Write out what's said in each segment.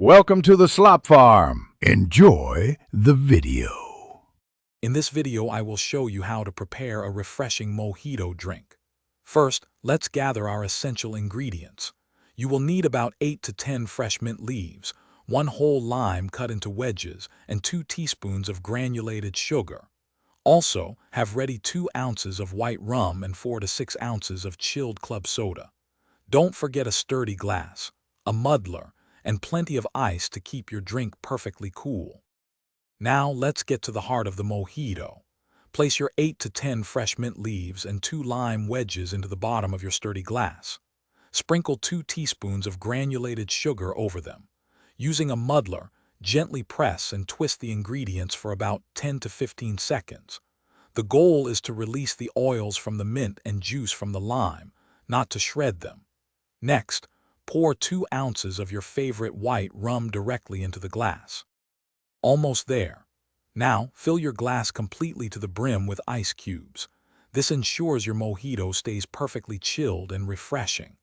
Welcome to the Slop Farm. Enjoy the video. In this video, I will show you how to prepare a refreshing mojito drink. First, let's gather our essential ingredients. You will need about 8 to 10 fresh mint leaves, 1 whole lime cut into wedges, and 2 teaspoons of granulated sugar. Also, have ready 2 ounces of white rum and 4 to 6 ounces of chilled club soda. Don't forget a sturdy glass, a muddler, and plenty of ice to keep your drink perfectly cool. Now let's get to the heart of the mojito. Place your 8 to 10 fresh mint leaves and 2 lime wedges into the bottom of your sturdy glass. Sprinkle 2 teaspoons of granulated sugar over them. Using a muddler, gently press and twist the ingredients for about 10 to 15 seconds. The goal is to release the oils from the mint and juice from the lime, not to shred them. Next, pour 2 ounces of your favorite white rum directly into the glass. Almost there. Now, fill your glass completely to the brim with ice cubes. This ensures your mojito stays perfectly chilled and refreshing.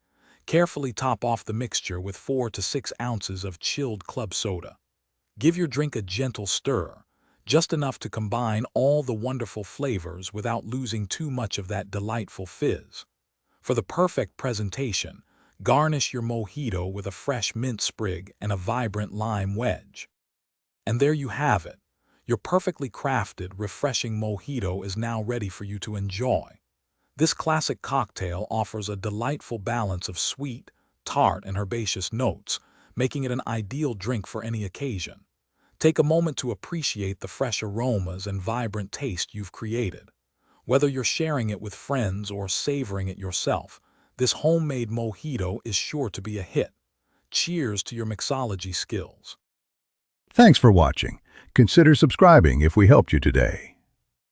Carefully top off the mixture with 4 to 6 ounces of chilled club soda. Give your drink a gentle stir, just enough to combine all the wonderful flavors without losing too much of that delightful fizz. For the perfect presentation, garnish your mojito with a fresh mint sprig and a vibrant lime wedge. And there you have it. Your perfectly crafted, refreshing mojito is now ready for you to enjoy. This classic cocktail offers a delightful balance of sweet, tart, and herbaceous notes, making it an ideal drink for any occasion. Take a moment to appreciate the fresh aromas and vibrant taste you've created. Whether you're sharing it with friends or savoring it yourself, this homemade mojito is sure to be a hit. Cheers to your mixology skills. Thanks for watching. Consider subscribing if we helped you today.